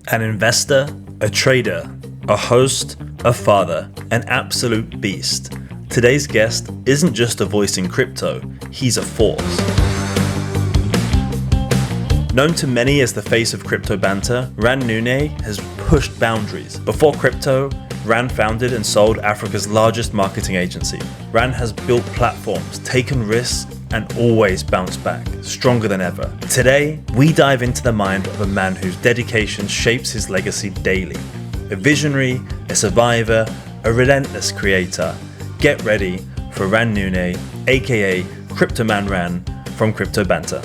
An investor, a trader, a host, a father, an absolute beast. Today's guest isn't just a voice in crypto, he's a force. Known to many as the face of Cryptobanter, Ran Neuner has pushed boundaries. Before crypto, Ran founded and sold Africa's largest marketing agency. Ran has built platforms, taken risks, and always bounced back, stronger than ever. Today, we dive into the mind of a man whose dedication shapes his legacy daily. A visionary, a survivor, a relentless creator. Get ready for Ran Neuner, aka Crypt Man Ran from Cryptobanter.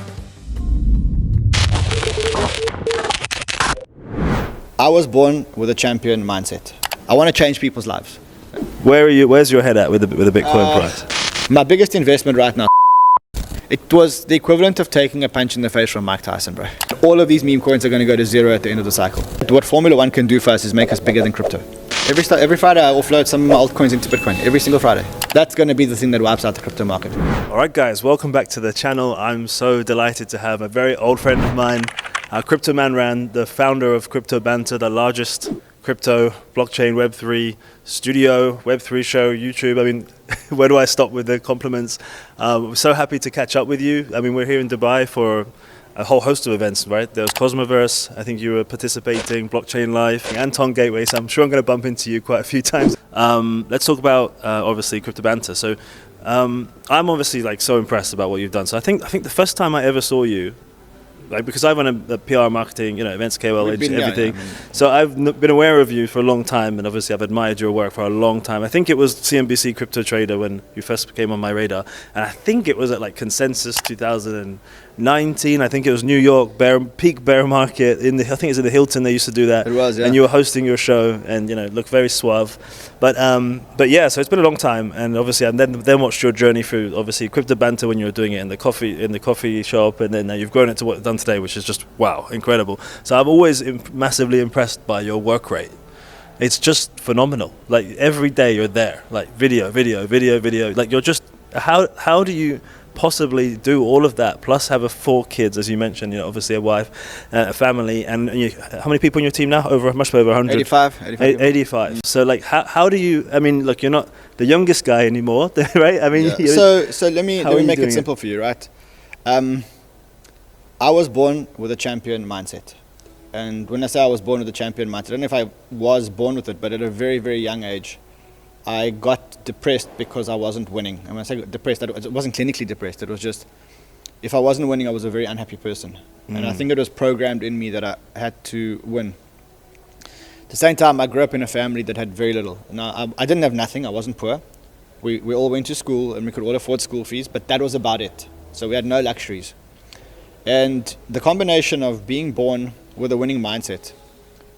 I was born with a champion mindset. I want to change people's lives. Where's your head at with the Bitcoin price? My biggest investment right now, it was the equivalent of taking a punch in the face from Mike Tyson, bro. All of these meme coins are going to go to zero at the end of the cycle. What Formula One can do for us is make us bigger than crypto. Every Friday I offload some altcoins into Bitcoin, every single Friday. That's going to be the thing that wipes out the crypto market. All right, guys, welcome back to the channel. I'm so delighted to have a very old friend of mine, Crypt Man Ran, the founder of Cryptobanter, the largest crypto, blockchain, Web3 studio, Web3 show, YouTube. I mean, where do I stop with the compliments? We're so happy to catch up with you. I mean, we're here in Dubai for a whole host of events, right? There was Cosmoverse, I think you were participating, Blockchain Live, Anton Gateway, so I'm sure I'm going to bump into you quite a few times. Let's talk about, obviously, Cryptobanter. So I'm obviously like so impressed about what you've done. So I think the first time I ever saw you, like, because I run a PR marketing, events, KOL, everything. So I've been aware of you for a long time, and obviously I've admired your work for a long time. I think it was CNBC Crypto Trader when you first came on my radar, and I think it was at like Consensus 2019. I think it was New York peak bear market I think it's in the Hilton. They used to do that. It was, yeah. And you were hosting your show, and looked very suave. But yeah, so it's been a long time, and obviously I then watched your journey through obviously Cryptobanter when you were doing it in the coffee shop, and then now you've grown it to what you've done today, which is just wow, incredible. So I'm always massively impressed by your work rate. It's just phenomenal. Like every day you're there, like video. Like you're just how do you possibly do all of that plus have 4 kids, as you mentioned, obviously a wife, a family, and how many people on your team now? Much over 100. 85. So like how do you, I mean, look, you're not the youngest guy anymore, right? I mean, yeah. So let me make it simple for you, right? I was born with a champion mindset. And when I say I was born with a champion mindset, I don't know if I was born with it, but at a very, very young age, I got depressed because I wasn't winning. And when I say depressed, it wasn't clinically depressed. It was just, if I wasn't winning, I was a very unhappy person. And I think it was programmed in me that I had to win. At the same time, I grew up in a family that had very little. Now, I didn't have nothing. I wasn't poor. We all went to school and we could all afford school fees, but that was about it. So we had no luxuries. And the combination of being born with a winning mindset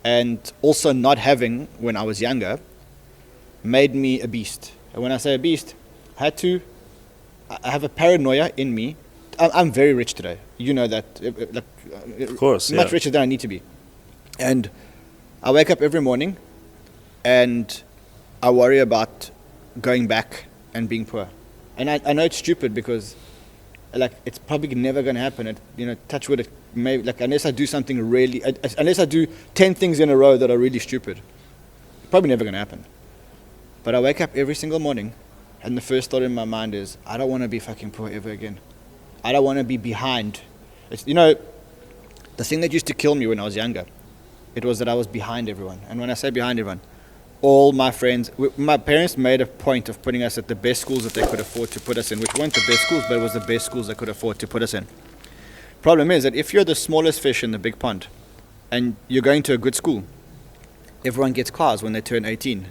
and also not having when I was younger made me a beast. And when I say a beast, I have a paranoia in me. I'm very rich today. You know that. Of course, much richer than I need to be. And I wake up every morning and I worry about going back and being poor. And I know it's stupid because it's probably never going to happen. Touch wood, unless I do something really, unless I do 10 things in a row that are really stupid, probably never going to happen. But I wake up every single morning and the first thought in my mind is, I don't want to be fucking poor ever again. I don't want to be behind. It's, the thing that used to kill me when I was younger, it was that I was behind everyone. And when I say behind everyone, all my friends, my parents made a point of putting us at the best schools that they could afford to put us in, which weren't the best schools, but it was the best schools they could afford to put us in. Problem is that if you're the smallest fish in the big pond and you're going to a good school, everyone gets cars when they turn 18.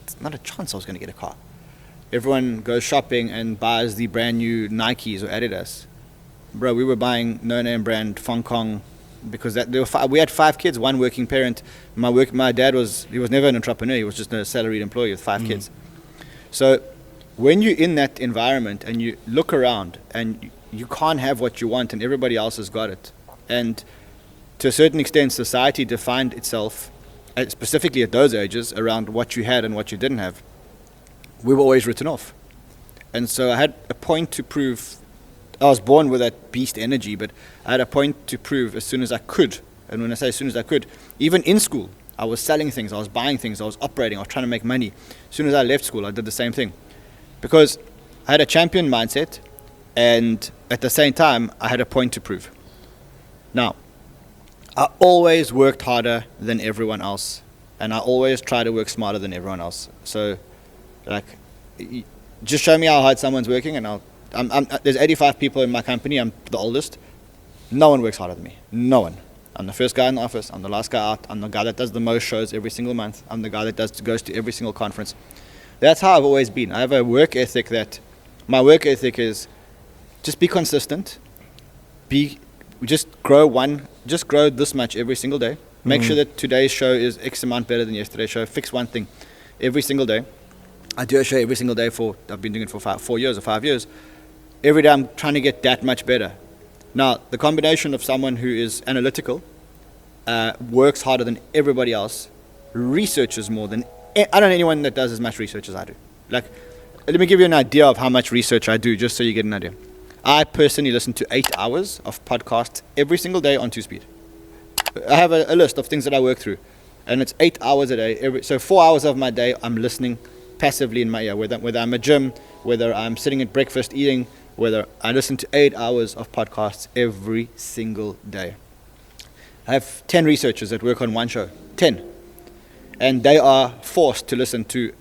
It's not a chance I was going to get a car. Everyone goes shopping and buys the brand new Nikes or Adidas. Bro, we were buying no-name brand Hong Kong because we had 5 kids, 1 working parent. My dad was never an entrepreneur. He was just a salaried employee with 5 kids. So when you're in that environment and you look around and you can't have what you want and everybody else has got it, and to a certain extent society defined itself specifically at those ages around what you had and what you didn't have, we were always written off. And so I had a point to prove. I was born with that beast energy, but I had a point to prove as soon as I could And when I say as soon as I could, even in school, I was selling things, I was buying things, I was operating, I was trying to make money. As soon as I left school, I did the same thing. Because I had a champion mindset, and at the same time, I had a point to prove. Now, I always worked harder than everyone else, and I always try to work smarter than everyone else. So, like, just show me how hard someone's working, and there's 85 people in my company. I'm the oldest. No one works harder than me. No one. I'm the first guy in the office. I'm the last guy out. I'm the guy that does the most shows every single month. I'm the guy that goes to every single conference. That's how I've always been. I have a work ethic my work ethic is just be consistent. Just grow this much every single day. Make sure that today's show is X amount better than yesterday's show. Fix one thing every single day. I do a show every single day I've been doing it for 4 years or 5 years. Every day I'm trying to get that much better. Now, the combination of someone who is analytical, works harder than everybody else, researches more than... I don't know anyone that does as much research as I do. Like, let me give you an idea of how much research I do, just so you get an idea. I personally listen to 8 hours of podcasts every single day on 2-speed. I have a list of things that I work through, and it's 8 hours a day. So 4 hours of my day, I'm listening passively in my ear, whether I'm at gym, whether I'm sitting at breakfast eating, whether I listen to 8 hours of podcasts every single day. I have 10 researchers that work on one show. 10. And they are forced to listen to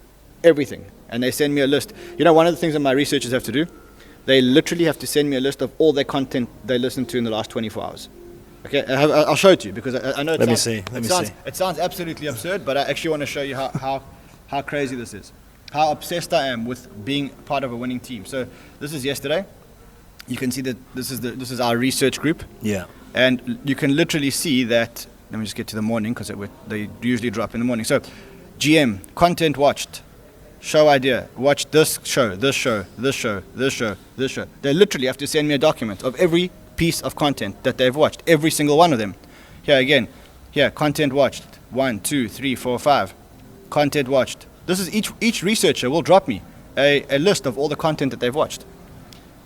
everything. And they send me a list. You know, one of the things that my researchers have to do, they literally have to send me a list of all their content they listened to in the last 24 hours. Okay, I'll show it to you, because I know it sounds absolutely absurd, but I actually want to show you how crazy this is. How obsessed I am with being part of a winning team. So this is yesterday. You can see that this is our research group. Yeah. And you can literally see that. Let me just get to the morning, because they usually drop in the morning. So GM, content watched, show idea, watch this show, this show, this show, this show, this show. They literally have to send me a document of every piece of content that they've watched, every single one of them. Here again, content watched, 1, 2, 3, 4, 5. Content watched. This is each researcher will drop me a list of all the content that they've watched.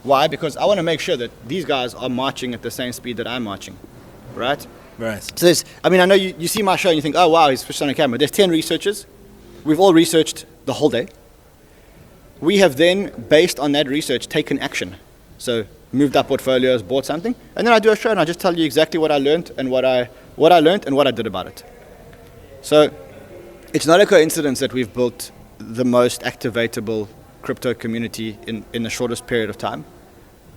Why? Because I want to make sure that these guys are marching at the same speed that I'm marching, right? Right. So I know you see my show and you think, oh wow, he's switched on a camera. There's 10 researchers. We've all researched the whole day. We have then, based on that research, taken action. So moved up portfolios, bought something, and then I do a show and I just tell you exactly what I learned and what I learned and what I did about it. So it's not a coincidence that we've built the most activatable crypto community in the shortest period of time.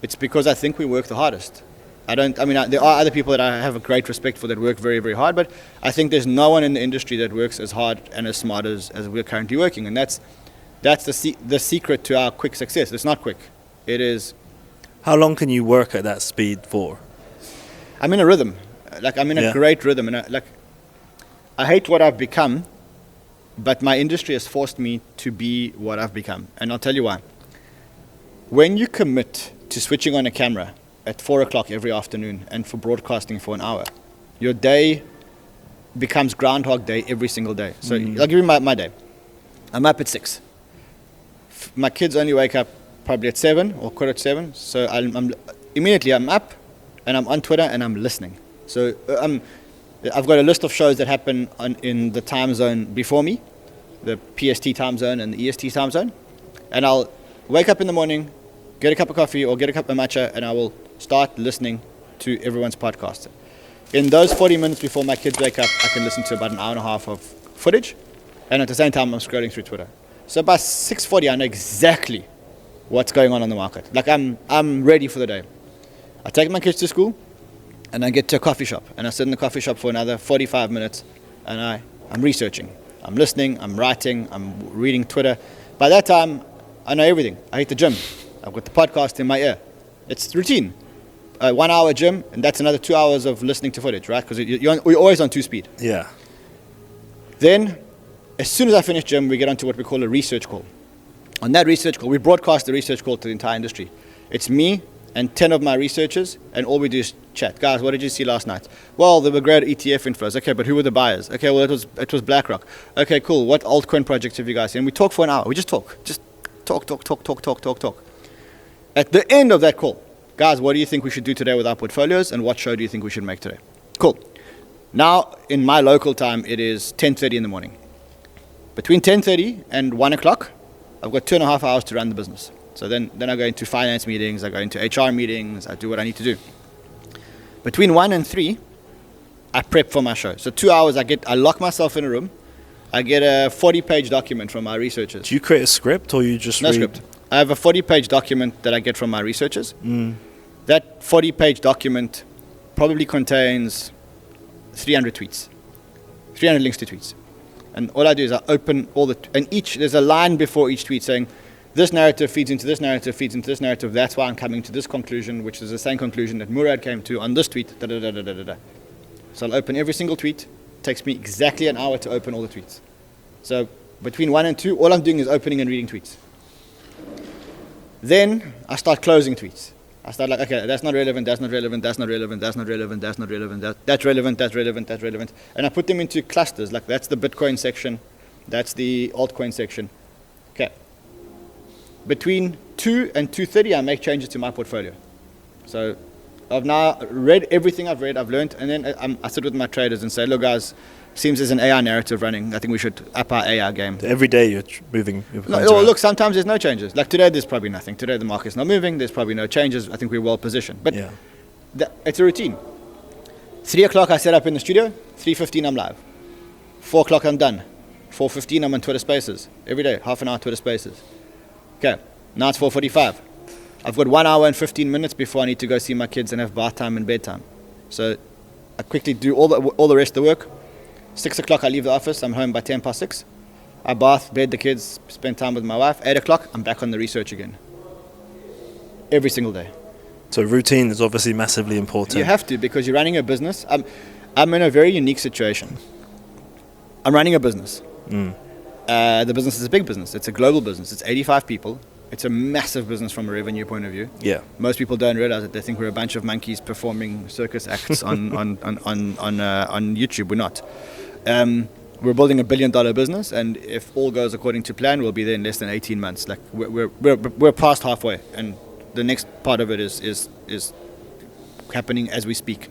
It's because I think we work the hardest. There are other people that I have a great respect for that work very, very hard, but I think there's no one in the industry that works as hard and as smart as we're currently working, and that's the secret to our quick success. It's not quick. It is. How long can you work at that speed for? I'm in a rhythm. I'm in a great rhythm, and I hate what I've become, but my industry has forced me to be what I've become, and I'll tell you why. When you commit to switching on a camera at 4 o'clock every afternoon and for broadcasting for an hour, your day becomes Groundhog Day every single day. So I'll give you my day. I'm up at 6. My kids only wake up probably at 7 or 7:15, so I'm up and I'm on Twitter and I'm listening. So I've got a list of shows that happen in the time zone before me, the PST time zone and the EST time zone, and I'll wake up in the morning, get a cup of coffee or get a cup of matcha, and I will start listening to everyone's podcast. In those 40 minutes before my kids wake up, I can listen to about an hour and a half of footage, and at the same time I'm scrolling through Twitter. So by 6:40 I know exactly what's going on the market. I'm ready for the day. I take my kids to school and I get to a coffee shop, and I sit in the coffee shop for another 45 minutes, and I'm researching, I'm listening, I'm writing, I'm reading Twitter. By that time I know everything. I hit the gym, I've got the podcast in my ear. It's routine. 1 hour gym, and that's another 2 hours of listening to footage, right? Because we're always on 2-speed. Yeah. Then, as soon as I finish gym, we get onto what we call a research call. On that research call, we broadcast the research call to the entire industry. It's me and 10 of my researchers, and all we do is chat. Guys, what did you see last night? Well, there were great ETF inflows. Okay, but who were the buyers? Okay, well, it was BlackRock. Okay, cool. What altcoin projects have you guys seen? And we talk for an hour. We just talk. Just talk. At the end of that call, guys, what do you think we should do today with our portfolios, and what show do you think we should make today? Cool. Now, in my local time, it is 10:30 in the morning. Between 10:30 and 1 o'clock, I've got 2.5 hours to run the business. So then I go into finance meetings, I go into HR meetings, I do what I need to do. Between 1 and 3, I prep for my show. So 2 hours, I lock myself in a room. I get a 40-page document from my researchers. Do you create a script or you just No read? script. I have a 40-page document that I get from my researchers. That 40-page document probably contains 300 tweets, 300 links to tweets. And all I do is I open there's a line before each tweet saying, this narrative feeds into this narrative, feeds into this narrative, that's why I'm coming to this conclusion, which is the same conclusion that Murad came to on this tweet, da-da-da-da-da-da. So I'll open every single tweet. It takes me exactly an hour to open all the tweets. So between 1 and 2, all I'm doing is opening and reading tweets. Then I start closing tweets. I start like, okay, that's not relevant, that's not relevant, that's not relevant, that's not relevant, that's not relevant, that's relevant, that's relevant, that's relevant. And I put them into clusters, like that's the Bitcoin section, that's the altcoin section. Okay. Between 2 and 2:30, I make changes to my portfolio. So I've now read everything I've read, I've learned, and then I sit with my traders and say, look guys, seems there's an AI narrative running. I think we should up our AI game. Every day you're moving. Look, sometimes there's no changes. Like today, there's probably nothing. Today, the market's not moving. There's probably no changes. I think we're well positioned. But yeah. It's a routine. 3 o'clock, I set up in the studio. 3:15, I'm live. 4 o'clock, I'm done. 4:15, I'm on Twitter Spaces. Every day, half an hour Twitter Spaces. Okay, now it's 4:45. I've got 1 hour and 15 minutes before I need to go see my kids and have bath time and bedtime. So I quickly do all the rest of the work. 6 o'clock, I leave the office. I'm home by 6:10. I bath, bed the kids, spend time with my wife. 8 o'clock, I'm back on the research again. Every single day. So routine is obviously massively important. You have to, because you're running a business. I'm in a very unique situation. I'm running a business. The business is a big business. It's a global business. It's 85 people. It's a massive business from a revenue point of view. Yeah. Most people don't realize it. They think we're a bunch of monkeys performing circus acts on YouTube. We're not. We're building $1 billion business, and if all goes according to plan, we'll be there in less than 18 months. Like we're past halfway, and the next part of it is happening as we speak.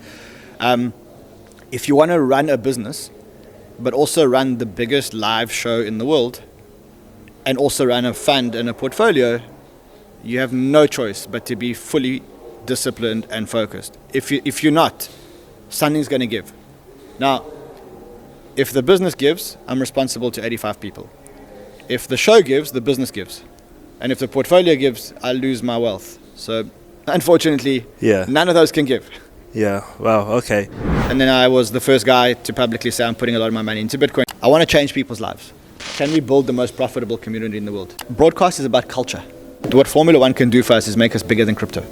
If you want to run a business, but also run the biggest live show in the world, and also run a fund and a portfolio, you have no choice but to be fully disciplined and focused. If you're not, something's going to give. Now, if the business gives, I'm responsible to 85 people. If the show gives, the business gives. And if the portfolio gives, I lose my wealth. So, unfortunately, none of those can give. Yeah, wow, okay. And then I was the first guy to publicly say I'm putting a lot of my money into Bitcoin. I want to change people's lives. Can we build the most profitable community in the world? Broadcast is about culture. What Formula One can do for us is make us bigger than crypto.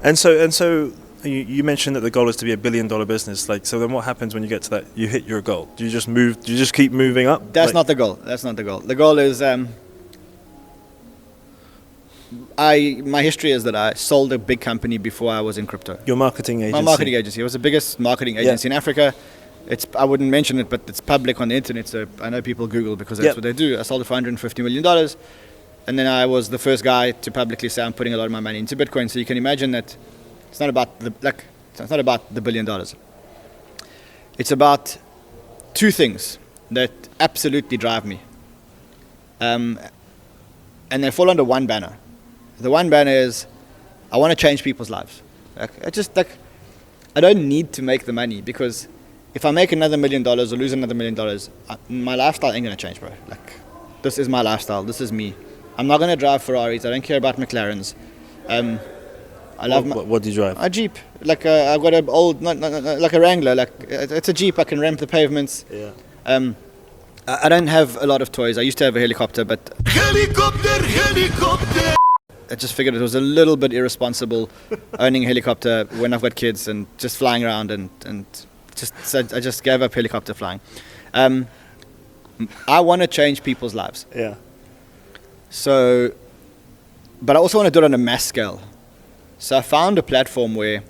And so you mentioned that the goal is to be $1 billion business. Like, so then what happens when you get to that? You hit your goal. Do you just move? Do you just keep moving up? That's not the goal. That's not the goal. The goal is my history is that I sold a big company before I was in crypto. Your marketing agency. My marketing agency. It was the biggest marketing agency in Africa. I wouldn't mention it, but it's public on the internet, so I know people Google because that's what they do. I sold it for $150 million. And then I was the first guy to publicly say I'm putting a lot of my money into Bitcoin. So you can imagine that it's not about the $1 billion. It's about two things that absolutely drive me. And they fall under one banner. The one banner is I want to change people's lives. I don't need to make the money, because if I make another $1 million or lose another $1 million, my lifestyle ain't going to change, bro. Like, this is my lifestyle. This is me. I'm not going to drive Ferraris. I don't care about McLarens. I love what do you drive? A Jeep. Like I've got an old, like a Wrangler. Like it's a Jeep. I can ramp the pavements. Yeah. I don't have a lot of toys. I used to have a helicopter, but Helicopter. I just figured it was a little bit irresponsible owning a helicopter when I've got kids and just flying around and so I just gave up helicopter flying. I want to change people's lives. Yeah. So, but I also want to do it on a mass scale. So I found a platform where,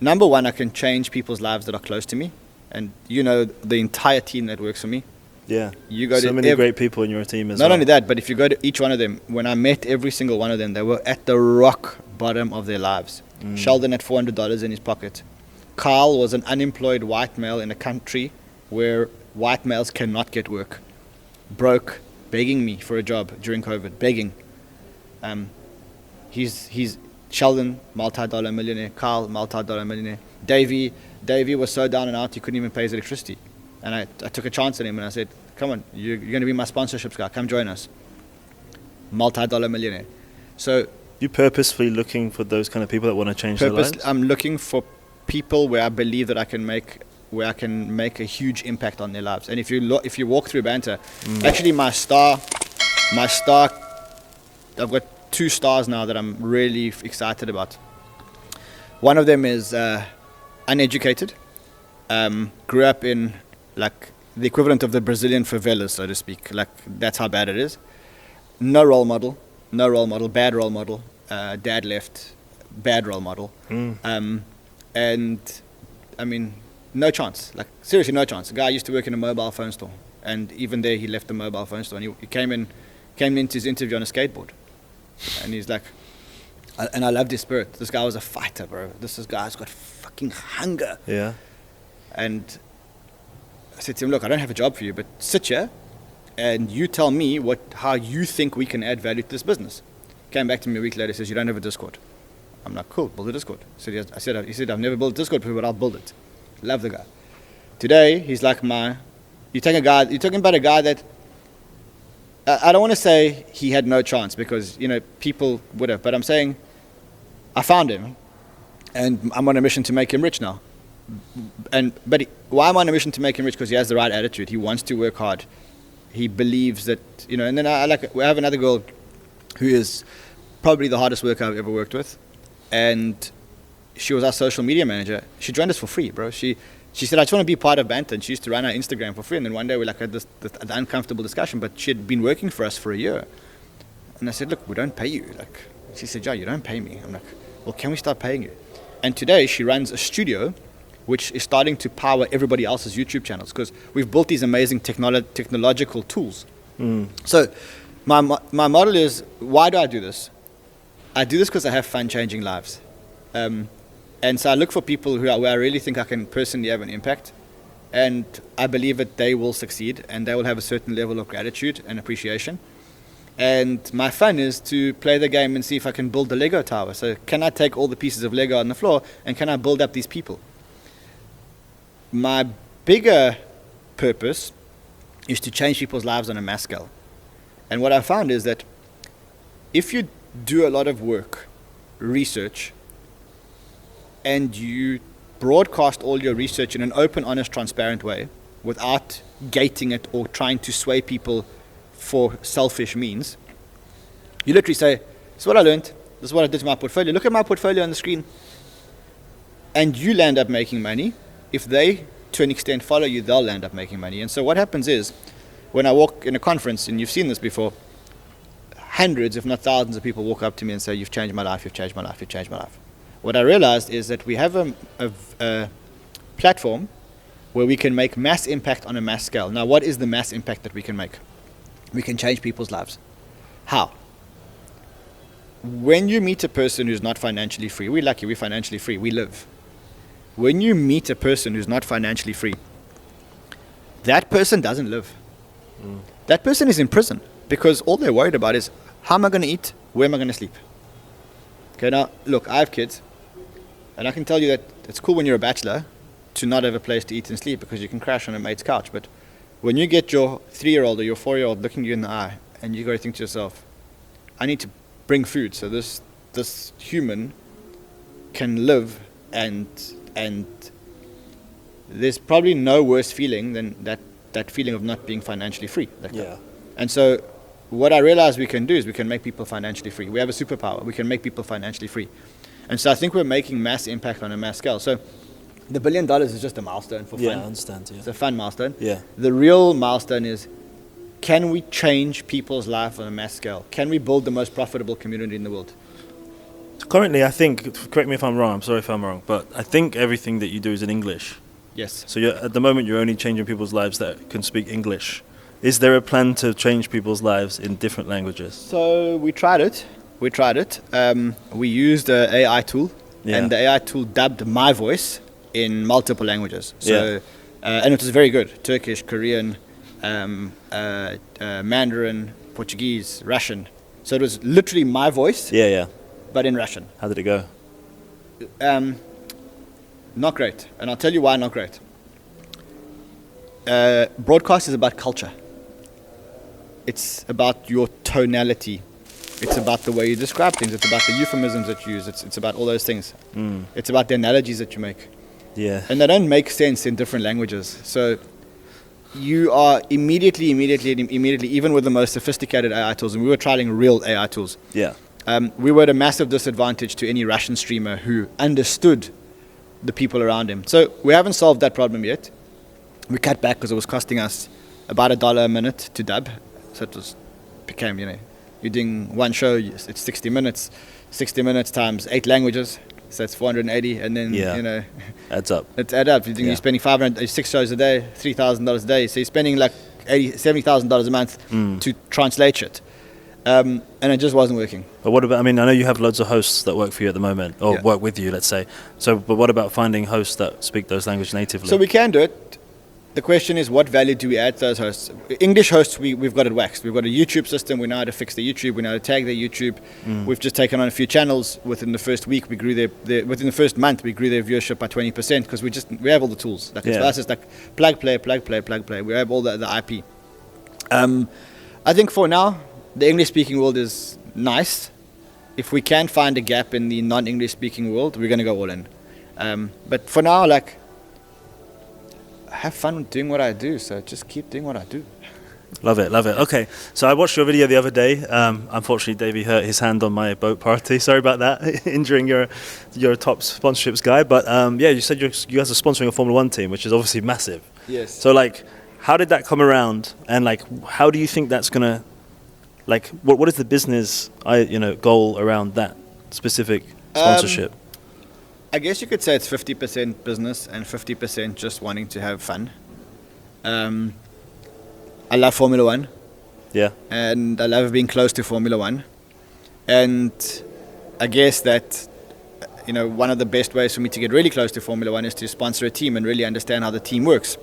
number one, I can change people's lives that are close to me, and the entire team that works for me. Yeah. You go so to many great people in your team as well. well. Not only that, but if you go to each one of them, when I met every single one of them, they were at the rock bottom of their lives. Sheldon had $400 in his pocket. Carl was an unemployed white male in a country where white males cannot get work. Broke, begging me for a job during COVID, begging. He's Sheldon, multi-dollar millionaire. Carl, multi-dollar millionaire. Davey was so down and out he couldn't even pay his electricity. And I took a chance on him and I said, come on, you're going to be my sponsorships guy. Come join us. Multi-dollar millionaire. So You purposefully looking for those kind of people that want to change their lives? I'm looking for people where I believe that I can make a huge impact on their lives. And if you walk through Banter, actually my star, I've got 2 stars now that I'm really excited about. One of them is uneducated, grew up in like the equivalent of the Brazilian favelas, so to speak. Like that's how bad it is. No role model, bad role model. Dad left, bad role model. And I mean, no chance. Like seriously, no chance. The guy used to work in a mobile phone store, and even there, he left the mobile phone store, and he came into his interview on a skateboard, and he's like, and I loved his spirit. This guy was a fighter, bro. This guy's got fucking hunger. Yeah. And I said to him, look, I don't have a job for you, but sit here, and you tell me how you think we can add value to this business. Came back to me a week later, says, you don't have a Discord. I'm like, cool, build a Discord. He said, I've never built a Discord before, but I'll build it. Love the guy. Today, he's like you're talking about a guy that, I don't want to say he had no chance because, people would have, but I'm saying I found him and I'm on a mission to make him rich now. But why am I on a mission to make him rich? Because he has the right attitude. He wants to work hard. He believes that, and then we have another girl who is probably the hardest worker I've ever worked with. And she was our social media manager. She joined us for free, bro. She said, I just want to be part of Banter. And she used to run our Instagram for free. And then one day we had this uncomfortable discussion, but she had been working for us for a year. And I said, look, we don't pay you. She said, yeah, you don't pay me. I'm like, well, can we start paying you? And today she runs a studio which is starting to power everybody else's YouTube channels because we've built these amazing technological tools. So my model is, why do I do this? I do this because I have fun changing lives. And so I look for people where I really think I can personally have an impact. And I believe that they will succeed and they will have a certain level of gratitude and appreciation. And my fun is to play the game and see if I can build the Lego tower. So can I take all the pieces of Lego on the floor and can I build up these people? My bigger purpose is to change people's lives on a mass scale. And what I found is that if you do a lot of work, research, and you broadcast all your research in an open, honest, transparent way without gating it or trying to sway people for selfish means, you literally say, this is what I learned, this is what I did to my portfolio. Look at my portfolio on the screen. And you land up making money. If they, to an extent, follow you, they'll land up making money. And so what happens is, when I walk in a conference, and you've seen this before, hundreds, if not thousands of people walk up to me and say, you've changed my life, you've changed my life, you've changed my life. What I realized is that we have a platform where we can make mass impact on a mass scale. Now, what is the mass impact that we can make? We can change people's lives. How? When you meet a person who's not financially free, we're lucky, we're financially free, we live. When you meet a person who's not financially free, that person doesn't live. That person is in prison because all they're worried about is, how am I going to eat? Where am I going to sleep? Okay, now, look, I have kids, and I can tell you that it's cool when you're a bachelor to not have a place to eat and sleep because you can crash on a mate's couch. But when you get your 3-year-old or your 4-year-old looking you in the eye, and you got to think to yourself, I need to bring food so this human can live, and there's probably no worse feeling than that feeling of not being financially free. And so what I realize we can do is we can make people financially free. We have a superpower. We can make people financially free. And so I think we're making mass impact on a mass scale. So the $1 billion is just a milestone for fun. Yeah, I understand. Yeah. It's a fun milestone. Yeah. The real milestone is, can we change people's life on a mass scale? Can we build the most profitable community in the world? Currently, I think, correct me if I'm wrong, I'm sorry if I'm wrong, but I think everything that you do is in English. Yes. So at the moment, you're only changing people's lives that can speak English. Is there a plan to change people's lives in different languages? So we tried it. We used an AI tool, and the AI tool dubbed my voice in multiple languages. So, and it was very good: Turkish, Korean, Mandarin, Portuguese, Russian. So it was literally my voice, but in Russian. How did it go? Not great, and I'll tell you why not great. Broadcast is about culture. It's about your tonality. It's about the way you describe things. It's about the euphemisms that you use. It's about all those things. It's about the analogies that you make. Yeah. And they don't make sense in different languages. So you are immediately, even with the most sophisticated AI tools, and we were trialing real AI tools. Yeah. We were at a massive disadvantage to any Russian streamer who understood the people around him. So we haven't solved that problem yet. We cut back because it was costing us about $1 a minute to dub. So it became, you're doing one show, it's 60 minutes. 60 minutes times 8 languages, so that's 480, and then, adds up. It adds up. You're spending 6 shows a day, $3,000 a day. So you're spending like $70,000 a month to translate shit. And it just wasn't working. But what about, I know you have loads of hosts that work for you at the moment, or work with you, let's say. So, but what about finding hosts that speak those languages natively? So we can do it. The question is, what value do we add to those hosts? English hosts, we've got it waxed. We've got a YouTube system. We know how to fix the YouTube. We know how to tag their YouTube. We've just taken on a few channels. Within the first week, we grew within the first month, we grew their viewership by 20% because we have all the tools. Like for us, it's like plug, play. We have all the IP. I think for now, the English-speaking world is nice. If we can find a gap in the non-English-speaking world, we're going to go all in. But for now, have fun doing what I do, so just keep doing what I do. Love it. Okay, so I watched your video the other day. Unfortunately, Davey hurt his hand on my boat party. Sorry about that, injuring your top sponsorships guy. But you said you guys are sponsoring a Formula 1 team, which is obviously massive. Yes. So how did that come around, and how do you think that's gonna, what is the business goal around that specific sponsorship? I guess you could say it's 50% business and 50% just wanting to have fun. I love Formula 1. Yeah. And I love being close to Formula 1. And I guess that, one of the best ways for me to get really close to Formula 1 is to sponsor a team and really understand how the team works.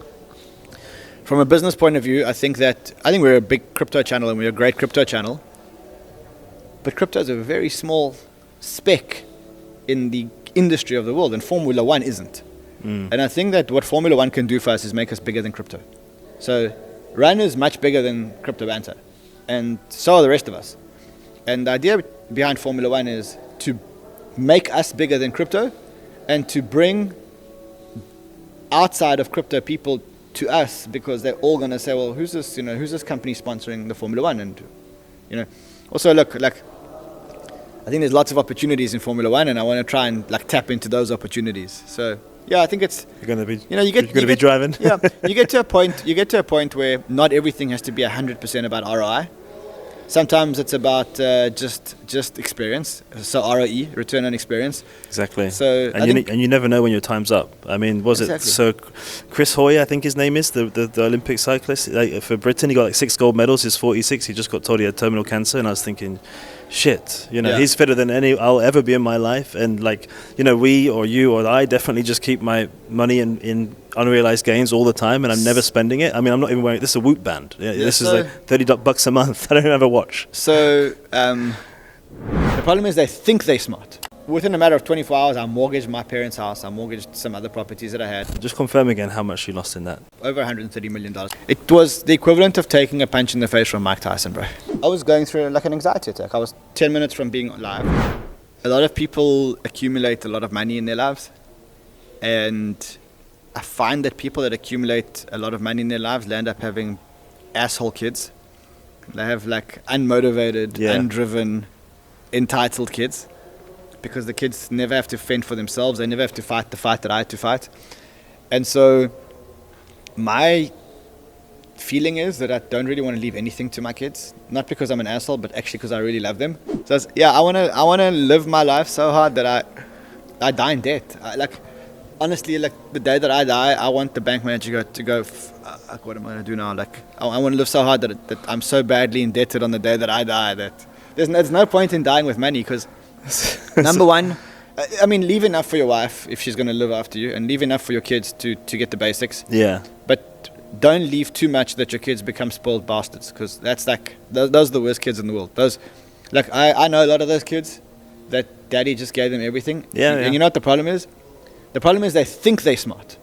From a business point of view, I think we're a big crypto channel and we're a great crypto channel. But crypto is a very small speck in the industry of the world, and Formula 1 isn't. And I think that what Formula 1 can do for us is make us bigger than crypto. So Ran is much bigger than Cryptobanter, and so are the rest of us. And the idea behind Formula 1 is to make us bigger than crypto and to bring outside of crypto people to us, because they're all going to say, well, who's this company sponsoring the Formula 1? And also look, I think there's lots of opportunities in Formula 1, and I want to try and tap into those opportunities. So I think it's you're going to be be driving. Yeah, you get to a point where not everything has to be 100% about ROI. Sometimes it's about just experience. So ROE, return on experience. Exactly. So and you never know when your time's up. It so Chris Hoy, I think his name is the Olympic cyclist for Britain. He got 6 gold medals. He's 46. He just got told he had terminal cancer, and I was thinking, shit, he's fitter than any I'll ever be in my life. And we or you or I definitely just keep my money in unrealized gains all the time, and I'm never spending it. I'm not even wearing this is a Whoop band. This is $30 a month. I don't ever watch. So the problem is they think they're smart. Within a matter of 24 hours, I mortgaged my parents' house. I mortgaged some other properties that I had. Just confirm again how much you lost in that. Over $130 million. It was the equivalent of taking a punch in the face from Mike Tyson, bro. I was going through an anxiety attack. I was 10 minutes from being live. A lot of people accumulate a lot of money in their lives. And I find that people that accumulate a lot of money in their lives end up having asshole kids. They have unmotivated, undriven, entitled kids. Because the kids never have to fend for themselves. They never have to fight the fight that I had to fight. And so my feeling is that I don't really want to leave anything to my kids. Not because I'm an asshole, but actually because I really love them. So I want to live my life so hard that I die in debt. Honestly, the day that I die, I want the bank manager to go, what am I going to do now? I want to live so hard that I'm so badly indebted on the day that I die that there's no point in dying with money, because number one, I mean, leave enough for your wife if she's going to live after you, and leave enough for your kids to get the basics. Yeah. But don't leave too much that your kids become spoiled bastards, because that's like, those are the worst kids in the world. Those, like, I know a lot of those kids that daddy just gave them everything. Yeah. And you know what the problem is? The problem is they think they're smart,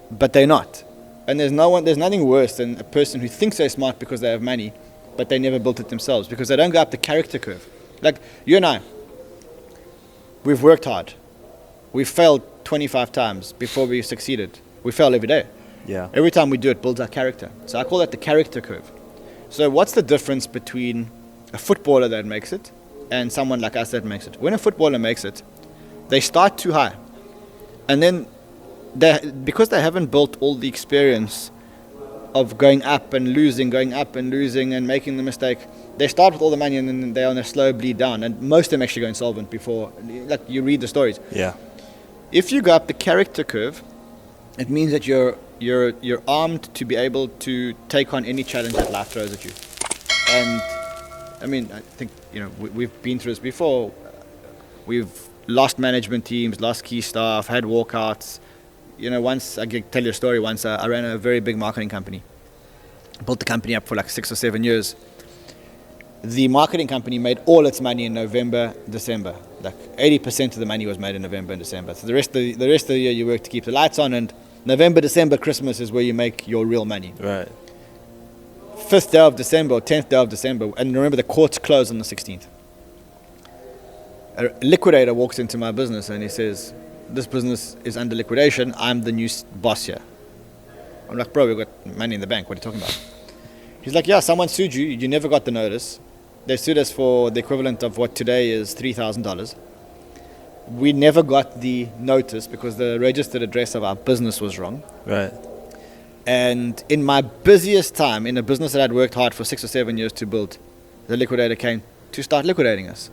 but they're not. And there's nothing worse than a person who thinks they're smart because they have money, but they never built it themselves because they don't go up the character curve. Like you and I, we've worked hard. We've failed 25 times before we succeeded. We fail every day. Yeah. Every time we do it, builds our character. So I call that the character curve. So what's the difference between a footballer that makes it and someone like us that makes it? When a footballer makes it, they start too high. And then because they haven't built all the experience of going up and losing and making the mistake, they start with all the money and then they're on a slow bleed down. And most of them actually go insolvent before, like you read the stories. Yeah. If you go up the character curve, it means that you're armed to be able to take on any challenge that life throws at you. And I mean, I think, we've been through this before. We've lost management teams, lost key staff, had walkouts. Once, I can tell you a story. Once I ran a very big marketing company. Built the company up for like 6 or 7 years. The marketing company made all its money in November, December. Like 80% of the money was made in November and December. So the rest of the year you work to keep the lights on, and November, December, Christmas is where you make your real money. Right. 5th day of December or 10th day of December, and remember the courts close on the 16th. A liquidator walks into my business and he says, "This business is under liquidation. I'm the new boss here." I'm like, "Bro, we've got money in the bank. What are you talking about?" He's like, "Yeah, someone sued you. You never got the notice. They sued us for the equivalent of what today is $3,000. We never got the notice because the registered address of our business was wrong. Right. And in my busiest time, in a business that I'd worked hard for 6 or 7 years to build, the liquidator came to start liquidating us.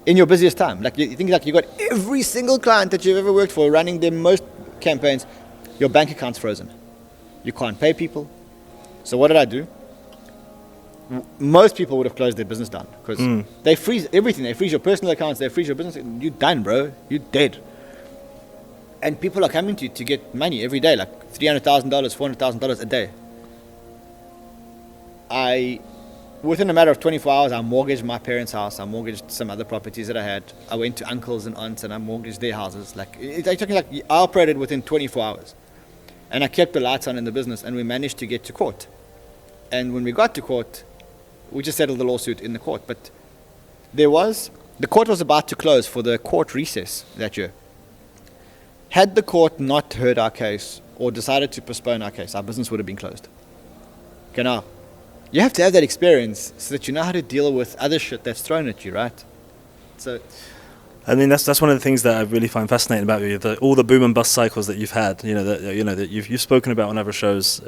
In your busiest time. Like you think like you got every single client that you've ever worked for running their most campaigns, your bank account's frozen. You can't pay people. So what did I do? Most people would have closed their business down because they freeze everything. They freeze your personal accounts. They freeze your business. You're done, bro. You're dead. And people are coming to you to get money every day, like $300,000, $400,000 a day. Within a matter of 24 hours, I mortgaged my parents' house. I mortgaged some other properties that I had. I went to uncles and aunts and I mortgaged their houses. I operated within 24 hours. And I kept the lights on in the business and we managed to get to court. And when we got to court, we just settled the lawsuit in the court. But the court was about to close for the court recess that year. Had the court not heard our case or decided to postpone our case, our business would have been closed. Okay, now, you have to have that experience so that you know how to deal with other shit that's thrown at you, right? So, I mean, that's one of the things that I really find fascinating about you. All the boom and bust cycles that you've had, that you've spoken about on other shows,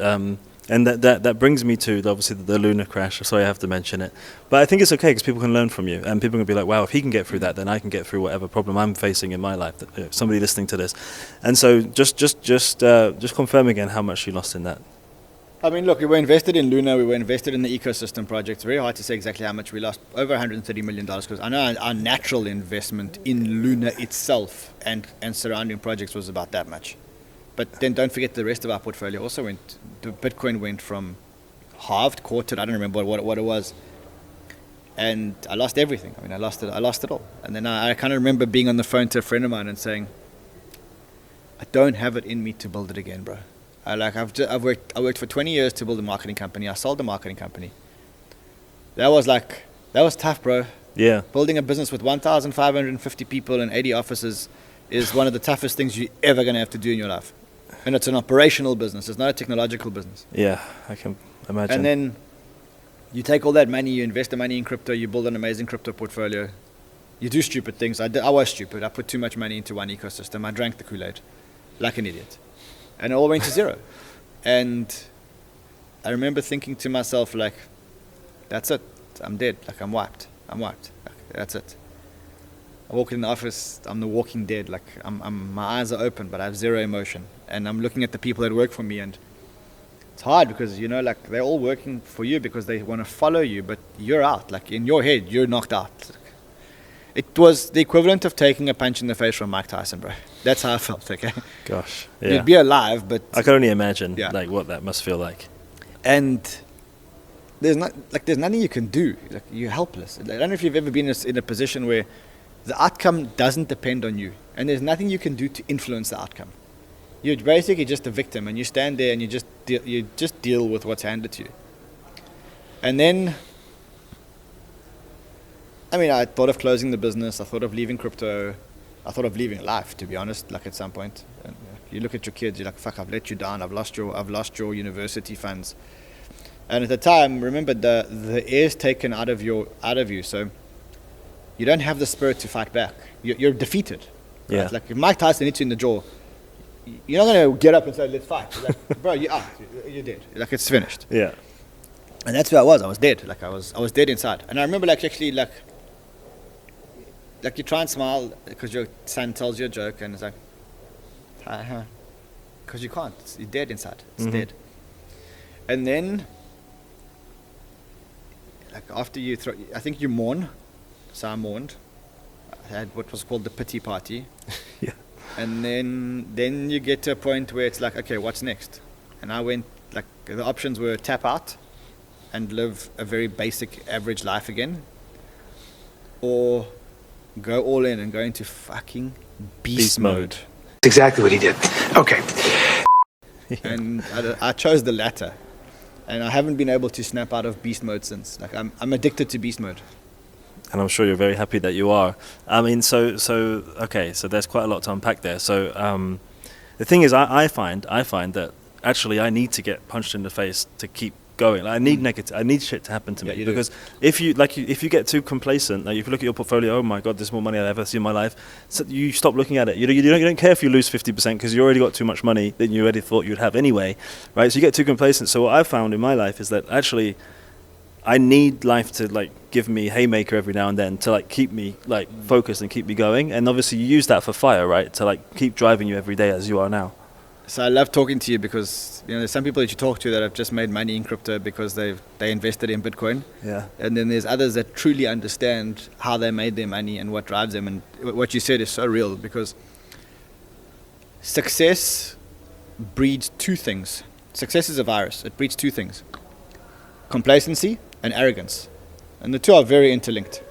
and that brings me to obviously the lunar crash. So I have to mention it, but I think it's okay because people can learn from you, and people can be like, wow, if he can get through that, then I can get through whatever problem I'm facing in my life. Somebody listening to this, and so just confirm again how much you lost in that. I mean, look, we were invested in Luna, we were invested in the ecosystem project. It's very hard to say exactly how much we lost, over $130 million, because I know our natural investment in Luna itself and surrounding projects was about that much. But then don't forget the rest of our portfolio also went, the Bitcoin went from halved, quartered, I don't remember what it was. And I lost everything. I mean, I lost it all. And then I kind of remember being on the phone to a friend of mine and saying, I don't have it in me to build it again, bro. I worked for 20 years to build a marketing company. I sold the marketing company. That was tough, bro. Yeah. Building a business with 1,550 people and 80 offices is one of the toughest things you're ever going to have to do in your life. And it's an operational business. It's not a technological business. Yeah, I can imagine. And then you take all that money, you invest the money in crypto, you build an amazing crypto portfolio. You do stupid things. I was stupid. I put too much money into one ecosystem. I drank the Kool-Aid like an idiot. And it all went to zero. And I remember thinking to myself, like, that's it. I'm dead. Like, I'm wiped. Like, that's it. I walk in the office, I'm the walking dead. Like, my eyes are open, but I have zero emotion. And I'm looking at the people that work for me, and it's hard because, like, they're all working for you because they want to follow you, but you're out. Like, in your head, you're knocked out. It was the equivalent of taking a punch in the face from Mike Tyson, bro. That's how I felt, okay? Gosh, yeah. You'd be alive, but... I can only imagine Yeah. like what that must feel like. And there's nothing you can do. Like, you're helpless. I don't know if you've ever been in a position where the outcome doesn't depend on you, and there's nothing you can do to influence the outcome. You're basically just a victim, and you stand there and you just deal with what's handed to you. And then, I mean, I thought of closing the business. I thought of leaving crypto. I thought of leaving life, to be honest. Like, at some point, and you look at your kids, you're like, "Fuck! I've let you down. I've lost your university funds." And at the time, remember, the air's taken out of you, so you don't have the spirit to fight back. You're defeated. Right? Yeah. Like, if Mike Tyson hits you in the jaw, you're not going to get up and say, "Let's fight." You're like, bro, you're out. You're dead. Like, it's finished. Yeah. And that's where I was. I was dead. Like, I was dead inside. And I remember, like, actually, like you try and smile because your son tells you a joke, and it's like, because you can't. You're dead inside. It's dead. And then, like, after you I think you mourn. So I mourned. I had what was called the pity party. Yeah. And then you get to a point where it's like, okay, what's next? And I went, like, the options were tap out and live a very basic average life again, or go all in and go into fucking beast mode. That's exactly what he did. Okay. And I chose the latter, and I haven't been able to snap out of beast mode since. Like, I'm addicted to beast mode. And I'm sure you're very happy that you are. I mean, so okay, so there's quite a lot to unpack there. So the thing is, I find that actually I need to get punched in the face to keep going. Like, I need shit to happen to me, because if you get too complacent, like if you look at your portfolio, oh my god, there's more money I've ever seen in my life, so you stop looking at it. You don't care if you lose 50% because you already got too much money than you already thought you'd have anyway, right? So you get too complacent. So what I've found in my life is that actually I need life to, like, give me haymaker every now and then to, like, keep me, like, focused and keep me going. And obviously you use that for fire, right? To, like, keep driving you every day as you are now. So I love talking to you because, you know, there's some people that you talk to that have just made money in crypto because they invested in Bitcoin. Yeah. And then there's others that truly understand how they made their money and what drives them. And what you said is so real, because success breeds two things. Success is a virus. It breeds two things: complacency and arrogance. And the two are very interlinked.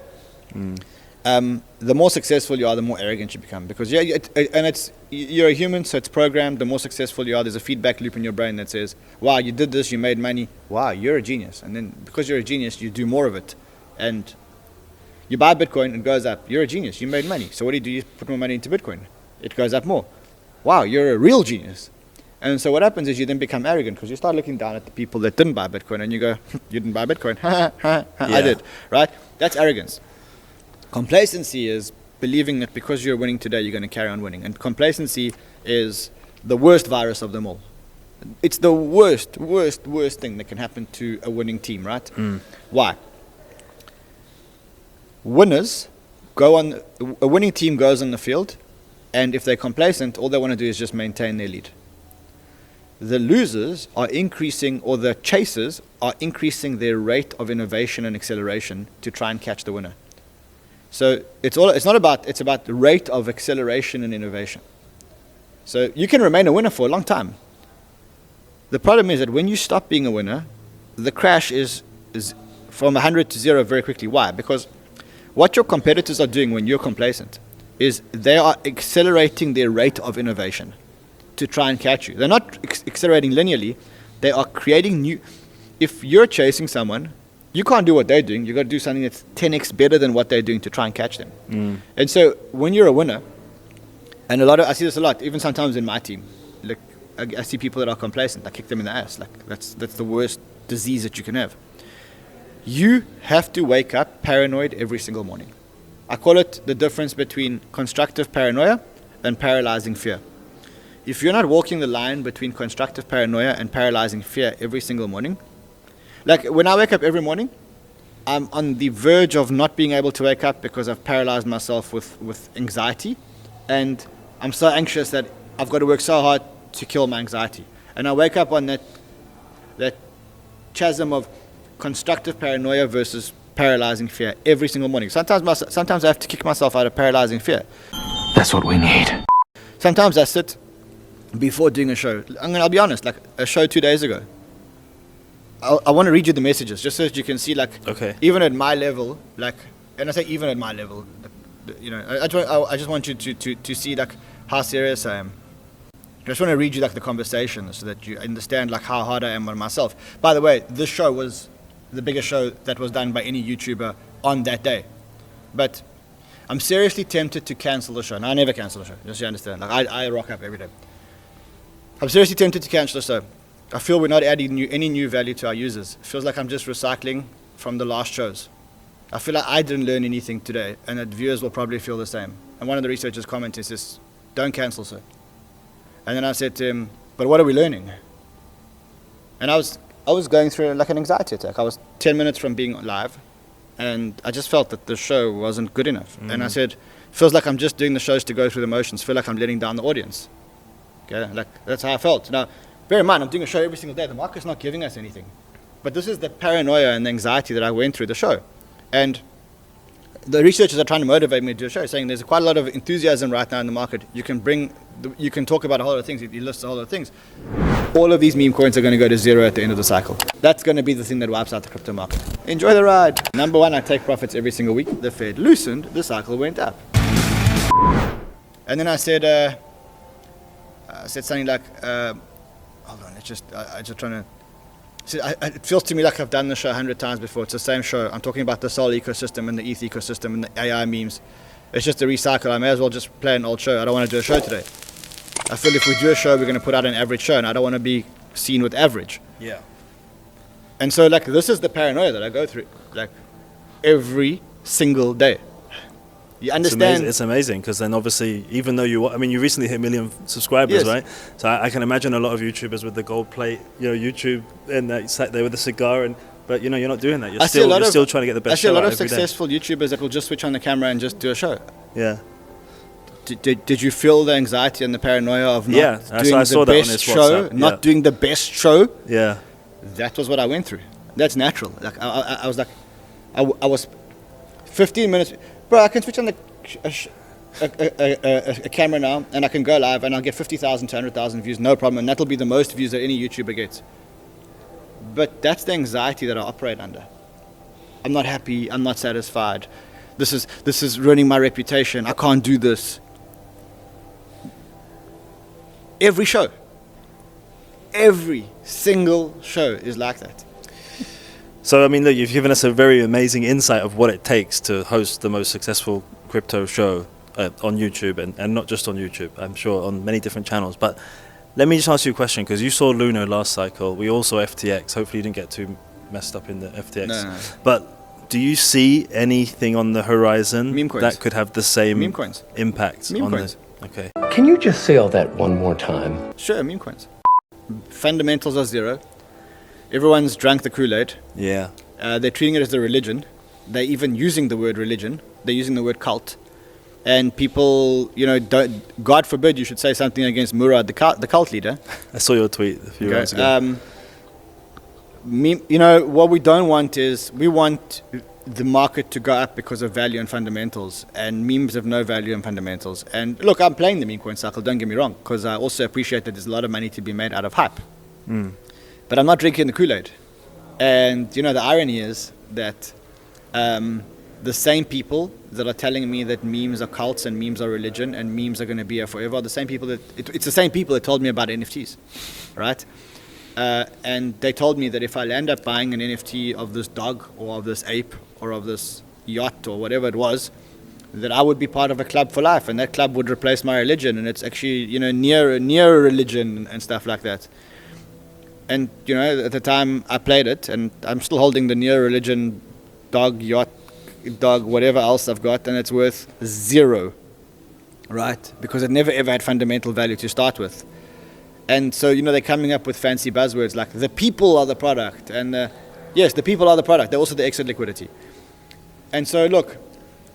The more successful you are, the more arrogant you become, because you're a human, so it's programmed. The more successful you are, there's a feedback loop in your brain that says, wow, you did this, you made money, wow, you're a genius. And then because you're a genius, you do more of it, and you buy Bitcoin, it goes up. You're a genius, you made money, so what do? You put more money into Bitcoin, it goes up more. Wow, you're a real genius. And so what happens is you then become arrogant, because you start looking down at the people that didn't buy Bitcoin, and you go, you didn't buy Bitcoin, I did, right? That's arrogance. Complacency is believing that because you're winning today, you're going to carry on winning. And complacency is the worst virus of them all. It's the worst thing that can happen to a winning team, right? Why? A winning team goes on the field, and if they're complacent, all they want to do is just maintain their lead. The losers are increasing, or the chasers are increasing their rate of innovation and acceleration to try and catch the winner. So it's about the rate of acceleration and innovation. So you can remain a winner for a long time. The problem is that when you stop being a winner, the crash is from 100 to 0 very quickly. Why? Because what your competitors are doing when you're complacent is they are accelerating their rate of innovation to try and catch you. They're not accelerating linearly. They are creating new. If you're chasing someone, you can't do what they're doing. You've got to do something that's 10x better than what they're doing to try and catch them. And so when you're a winner, and I see this a lot, even sometimes in my team, like I see people that are complacent. I kick them in the ass. Like that's the worst disease that you can have. You have to wake up paranoid every single morning. I call it the difference between constructive paranoia and paralyzing fear. If you're not walking the line between constructive paranoia and paralyzing fear every single morning, like when I wake up every morning, I'm on the verge of not being able to wake up because I've paralyzed myself with anxiety, and I'm so anxious that I've got to work so hard to kill my anxiety. And I wake up on that chasm of constructive paranoia versus paralyzing fear every single morning. Sometimes I have to kick myself out of paralyzing fear. That's what we need. Sometimes I sit before doing a show. I'll be honest, like a show 2 days ago. I want to read you the messages just so that you can see, like, even at my level, like, and I say even at my level, you know, I just want you to see like how serious I am. I just want to read you like the conversation so that you understand like how hard I am on myself. By the way, this show was the biggest show that was done by any YouTuber on that day. But I'm seriously tempted to cancel the show. Now, I never cancel the show, just so you understand. Like I rock up every day. I'm seriously tempted to cancel the show. I feel we're not adding any new value to our users. It feels like I'm just recycling from the last shows. I feel like I didn't learn anything today, and that viewers will probably feel the same. And one of the researchers commented says, "Don't cancel, sir." And then I said to him, "But what are we learning?" And I was going through like an anxiety attack. I was 10 minutes from being live, and I just felt that the show wasn't good enough. And I said, "Feels like I'm just doing the shows to go through the motions. Feel like I'm letting down the audience." Okay, like that's how I felt. Now, bear in mind, I'm doing a show every single day. The market's not giving us anything. But this is the paranoia and the anxiety that I went through the show. And the researchers are trying to motivate me to do a show, saying there's quite a lot of enthusiasm right now in the market. You can talk about a whole lot of things. He lists a whole lot of things. All of these meme coins are going to go to zero at the end of the cycle. That's going to be the thing that wipes out the crypto market. Enjoy the ride. Number one, I take profits every single week. The Fed loosened, the cycle went up. And then I said something like, hold on, I just trying to. It feels to me like I've done the show 100 times before. It's the same show. I'm talking about the Sol ecosystem and the ETH ecosystem and the AI memes. It's just a recycle. I may as well just play an old show. I don't want to do a show today. I feel if we do a show, we're going to put out an average show, and I don't want to be seen with average. Yeah. And so, like, this is the paranoia that I go through, like, every single day. You understand? It's amazing because then obviously, even though you recently hit 1 million subscribers, Yes. right? So I can imagine a lot of YouTubers with the gold plate, YouTube, and they sat there with a cigar, but you're not doing that. You're still trying to get the best show out every day. I see a lot of successful YouTubers that will just switch on the camera and just do a show. Yeah. Did you feel the anxiety and the paranoia of not doing I saw the that on best his show, WhatsApp, not doing the best show? Yeah. That was what I went through. That's natural. Like I was like, I was 15 minutes, bro. I can switch on a camera now, and I can go live, and I'll get 50,000 to 100,000 views, no problem, and that'll be the most views that any YouTuber gets. But that's the anxiety that I operate under. I'm not happy. I'm not satisfied. This is ruining my reputation. I can't do this. Every show, every single show is like that. So, I mean, look, you've given us a very amazing insight of what it takes to host the most successful crypto show on YouTube, and not just on YouTube, I'm sure on many different channels. But let me just ask you a question, because you saw Luno last cycle. We all saw FTX. Hopefully you didn't get too messed up in the FTX. No. But do you see anything on the horizon Meme coins. that could have the same Meme coins. impact? Meme coins. Okay. Can you just say all that one more time? Sure, meme coins. Fundamentals are zero. Everyone's drunk the Kool-Aid. Yeah. They're treating it as a religion. They're even using the word religion. They're using the word cult. And people, don't. God forbid you should say something against Murad, the cult leader. I saw your tweet a few months ago. What we don't want is, we want the market to go up because of value and fundamentals, and memes have no value and fundamentals. And look, I'm playing the meme coin cycle, don't get me wrong, because I also appreciate that there's a lot of money to be made out of hype. But I'm not drinking the Kool-Aid. And the irony is that the same people that are telling me that memes are cults and memes are religion and memes are going to be here forever are the same people it's the same people that told me about NFTs, right? And they told me that if I end up buying an NFT of this dog or of this ape or of this yacht or whatever it was, that I would be part of a club for life, and that club would replace my religion, and it's actually near a religion and stuff like that. And at the time I played it, and I'm still holding the near religion dog, yacht, dog, whatever else I've got, and it's worth zero, right? Because it never ever had fundamental value to start with. And so, they're coming up with fancy buzzwords like the people are the product. And yes, the people are the product. They're also the exit liquidity. And so, look,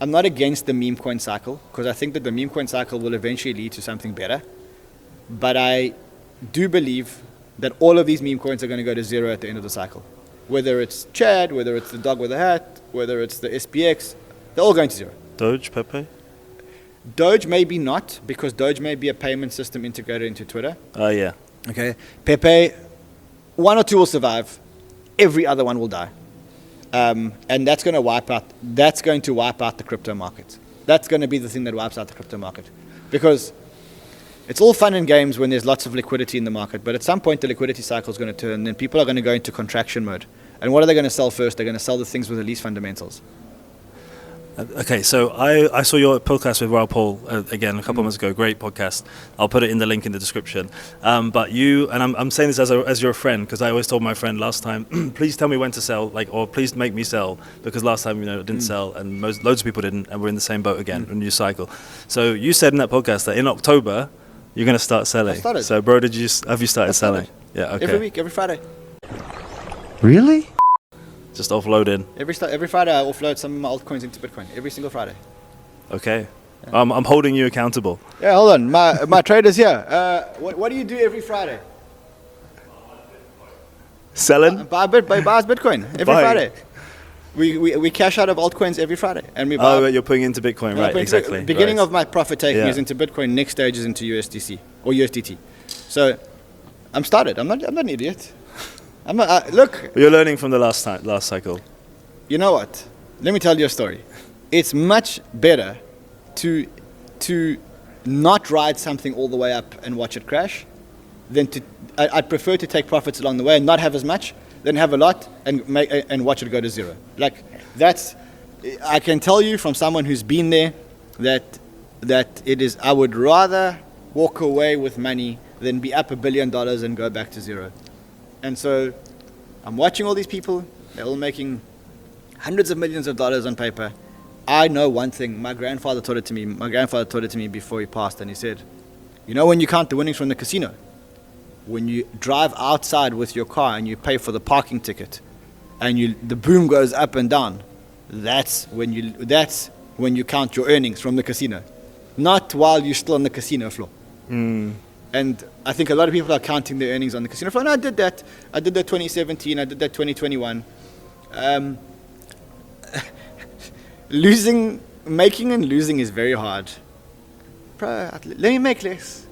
I'm not against the meme coin cycle, because I think that the meme coin cycle will eventually lead to something better. But I do believe that all of these meme coins are going to go to zero at the end of the cycle. Whether it's Chad, whether it's the dog with a hat, whether it's the SPX, they're all going to zero. Doge, Pepe? Doge maybe not, because Doge may be a payment system integrated into Twitter. Yeah. Okay. Pepe, one or two will survive. Every other one will die. And that's going to wipe out the crypto market. That's going to be the thing that wipes out the crypto market. Because it's all fun and games when there's lots of liquidity in the market, but at some point the liquidity cycle is going to turn, and then people are going to go into contraction mode. And what are they going to sell first? They're going to sell the things with the least fundamentals. Okay, so I saw your podcast with Raul Paul again a couple of months ago. Great podcast. I'll put it in the link in the description. But you, and I'm saying this as your friend, because I always told my friend last time, please tell me when to sell, or please make me sell, because last time it didn't sell, and loads of people didn't, and we're in the same boat again, a new cycle. So you said in that podcast that in October you're going to start selling. I started. So bro, have you started selling? Yeah. Okay. Every week, every Friday. Really? Just offloading. Every Friday I offload some of my altcoins into Bitcoin. Every single Friday. Okay. I'm holding you accountable. Yeah, hold on. My trader's here. What do you do every Friday? Selling? Buys Bitcoin every Friday. We cash out of altcoins every Friday, and we buy. Oh, you're putting into Bitcoin, right? Exactly. Beginning right. of my profit taking is into Bitcoin. Next stage is into USDC or USDT. So I'm started. I'm not an idiot. I'm not, look. You're learning from the last cycle. You know what? Let me tell you a story. It's much better to not ride something all the way up and watch it crash than to. I'd prefer to take profits along the way and not have as much than have a lot and watch it go to zero. Like that's. I can tell you from someone who's been there that it is. I would rather walk away with money than be up $1 billion and go back to zero. And so I'm watching all these people. They're all making hundreds of millions of dollars on paper. I know one thing. My grandfather taught it to me. My grandfather taught it to me before he passed. And he said, when you count the winnings from the casino, when you drive outside with your car and you pay for the parking ticket and the boom goes up and down, that's when you count your earnings from the casino. Not while you're still on the casino floor. And I think a lot of people are counting their earnings on the casino floor. And I did that 2017. I did that 2021. Making and losing is very hard. Bro, let me make less,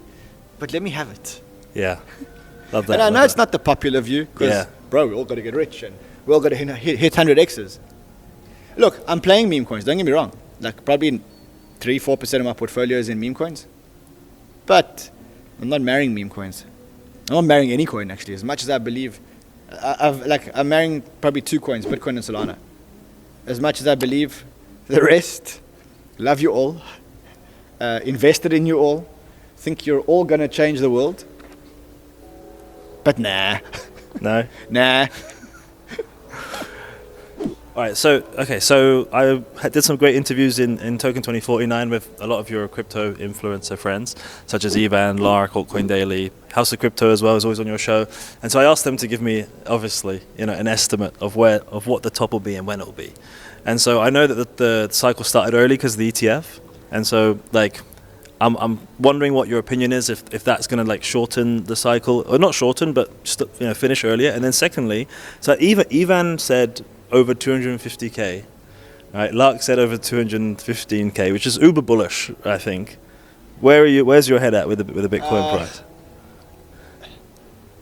but let me have it. Yeah, love that. And I know it's not the popular view, because, bro, we all got to get rich and we all got to hit 100x's. Look, I'm playing meme coins. Don't get me wrong. Like probably 3-4% of my portfolio is in meme coins. But I'm not marrying meme coins. I'm not marrying any coin, actually, as much as I believe. I'm marrying probably 2 coins, Bitcoin and Solana. As much as I believe, the rest, love you all, invested in you all, think you're all going to change the world. But nah. No? Nah. All right, so I did some great interviews in Token 2049 with a lot of your crypto influencer friends, such as Ivan, Lark, Altcoin Daily, House of Crypto as well is always on your show. And so I asked them to give me, obviously, an estimate of what the top will be and when it will be. And so I know that the cycle started early because of the ETF, and so I'm wondering what your opinion is if that's going to shorten the cycle, or not shorten, but just finish earlier. And then secondly, so Ivan said over 250k, right? Lark said over 215k, which is uber bullish, I think. Where's your head at with the Bitcoin price?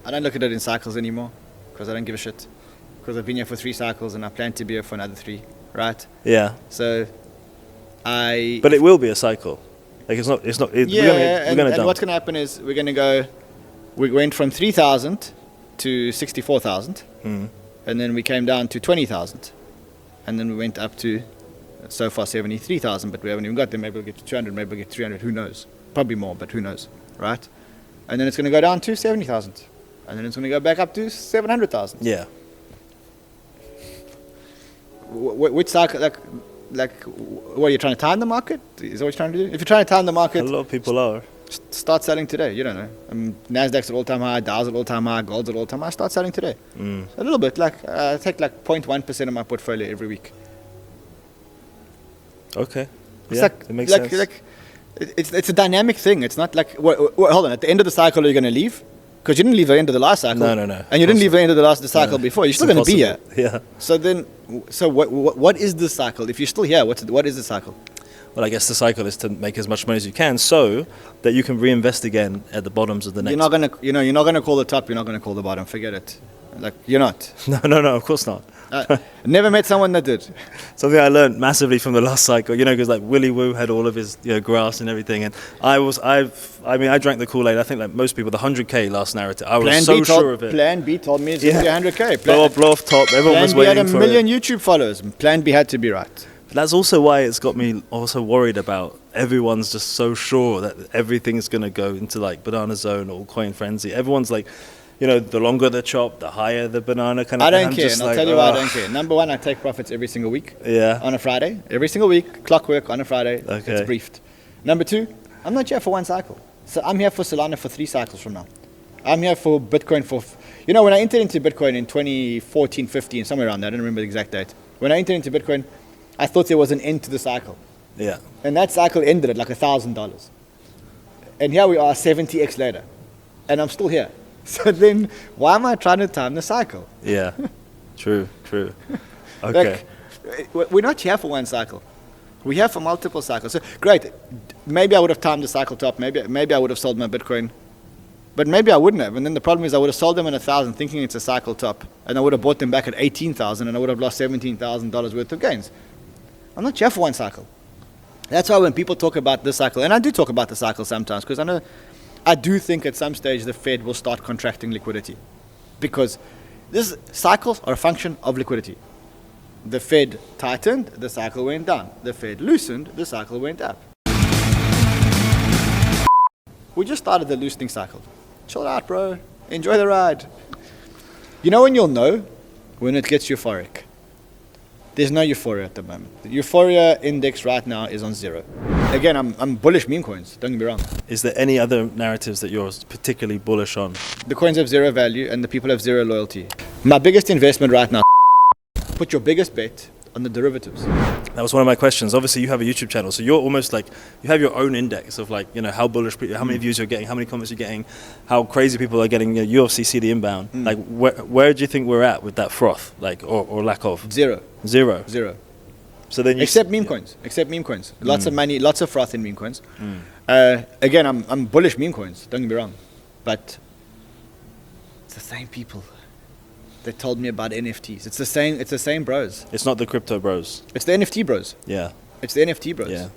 I don't look at it in cycles anymore because I don't give a shit. Because I've been here for 3 cycles and I plan to be here for another 3, right? Yeah. So But it will be a cycle. We're gonna and what's gonna happen is we went from 3,000 to 64,000. And then we came down to 20,000. And then we went up to, so far, 73,000, but we haven't even got there. Maybe we'll get to 200, maybe we'll get 300, who knows? Probably more, but who knows, right? And then it's going to go down to 70,000. And then it's going to go back up to 700,000. Yeah. Which cycle, what, are you trying to time the market? Is that what you're trying to do? If you're trying to time the market... A lot of people are. Start selling today. You don't know. Nasdaq's at all-time high, Dow's at all-time high, Gold's at all-time high. Start selling today. A little bit. I take 0.1% of my portfolio every week. Okay. It's it makes sense. It's a dynamic thing. It's not hold on. At the end of the cycle, are you going to leave? Because you didn't leave the end of the last cycle. No. And you didn't leave the end of the cycle before. You're still going to be here. Yeah. So what is the cycle? If you're still here, what is the cycle? Well, I guess the cycle is to make as much money as you can, so that you can reinvest again at the bottoms of the next. You're not gonna call the top. You're not gonna call the bottom. Forget it. Like you're not. No, of course not. Never met someone that did. Something I learned massively from the last cycle, because like Willy Woo had all of his grass and everything, and I drank the Kool-Aid. I think like most people, the 100K last narrative, I was sure of it. Plan B told me it's going to be 100K. Blow off top. Everyone was waiting for it. Plan B had 1 million YouTube followers. Plan B had to be right. That's also why it's got me also worried about everyone's just so sure that everything's going to go into like banana zone or coin frenzy. Everyone's like, the longer the chop, the higher the banana kind of thing. I don't care, and I'll tell you why I don't care. Number one, I take profits every single week. Yeah. On a Friday. Every single week, clockwork on a Friday. Okay. It's briefed. Number two, I'm not here for one cycle. So I'm here for Solana for 3 cycles from now. I'm here for Bitcoin for... when I entered into Bitcoin in 2014, 15, somewhere around there, I don't remember the exact date. When I entered into Bitcoin, I thought there was an end to the cycle. Yeah. And that cycle ended at like $1,000. And here we are 70x later. And I'm still here. So then, why am I trying to time the cycle? Yeah, true. Okay. We're not here for one cycle. We're here for multiple cycles. So, great. Maybe I would have timed the cycle top. Maybe I would have sold my Bitcoin. But maybe I wouldn't have. And then the problem is I would have sold them at 1,000 thinking it's a cycle top. And I would have bought them back at 18,000 and I would have lost $17,000 worth of gains. I'm not here for one cycle. That's why when people talk about this cycle, and I do talk about the cycle sometimes, because I do think at some stage the Fed will start contracting liquidity, because these cycles are a function of liquidity. The Fed tightened, the cycle went down. The Fed loosened, the cycle went up. We just started the loosening cycle. Chill out, bro. Enjoy the ride. You know when you'll know? When it gets euphoric. There's no euphoria at the moment. The euphoria index right now is on 0. Again, I'm bullish meme coins, don't get me wrong. Is there any other narratives that you're particularly bullish on? The coins have 0 value and the people have 0 loyalty. My biggest investment right now, put your biggest bet on the derivatives. That was one of my questions. Obviously, you have a YouTube channel, so you're almost like, you have your own index of like, how bullish, how many views you're getting, how many comments you're getting, how crazy people are getting, UFC see the inbound. Like, where do you think we're at with that froth, like, or lack of? 0. So then except meme coins. Lots of money, lots of froth in meme coins. Again, I'm bullish meme coins, don't get me wrong. But it's the same people that told me about NFTs. It's the same bros. It's not the crypto bros. It's the NFT bros. Yeah. It's the NFT bros. Yeah.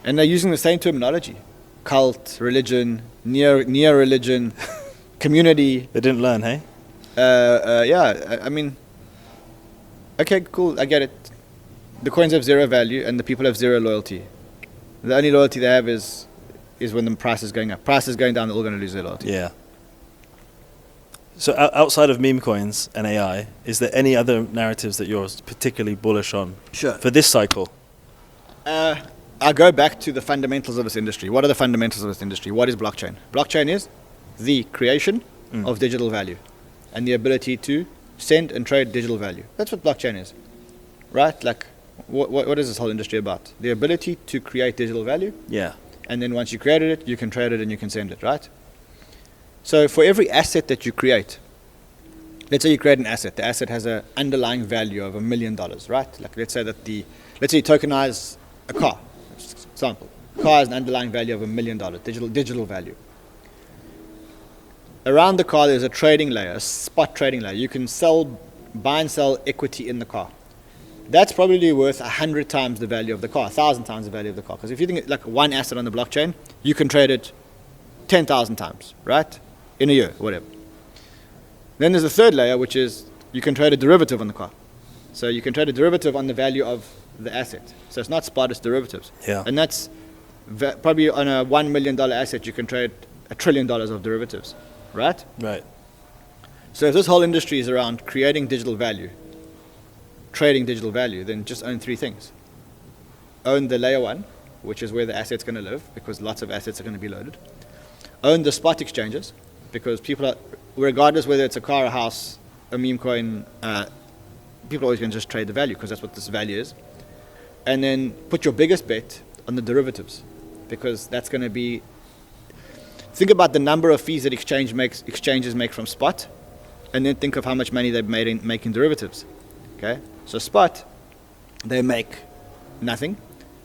And they're using the same terminology. Cult, religion, near religion, community. They didn't learn, hey? I mean, okay, cool, I get it. The coins have 0 value and the people have 0 loyalty. The only loyalty they have is when the price is going up. Price is going down, they're all going to lose their loyalty. Yeah. So outside of meme coins and AI, is there any other narratives that you're particularly bullish on? Sure. For this cycle? I go back to the fundamentals of this industry. What are the fundamentals of this industry? What is blockchain? Blockchain is the creation of digital value and the ability to send and trade digital value. That's what blockchain is, right? Like, what is this whole industry about? The ability to create digital value. Yeah. And then once you created it, you can trade it and you can send it, right? So for every asset that you create, let's say you create an asset. The asset has an underlying value of $1 million, right? Like let's say you tokenize a car, example. A car has an underlying value of $1 million, digital value. Around the car, there's a trading layer, a spot trading layer. You can buy and sell equity in the car. That's probably worth 100 times the value of the car, 1,000 times the value of the car. Because if you think like one asset on the blockchain, you can trade it 10,000 times, right? In a year, whatever. Then there's a third layer, which is you can trade a derivative on the car. So you can trade a derivative on the value of the asset. So it's not spot, it's derivatives. Yeah. And that's probably on a $1 million asset, you can trade $1 trillion of derivatives, right? Right. So if this whole industry is around creating digital value, trading digital value, then just own 3 things. Own the layer 1, which is where the asset's going to live, because lots of assets are going to be loaded. Own the spot exchanges, because people are, regardless whether it's a car, a house, a meme coin, people are always going to just trade the value, because that's what this value is. And then put your biggest bet on the derivatives, because that's going to be think about the number of fees that exchanges make from spot, and then think of how much money they've made in making derivatives. Okay, so spot, they make nothing,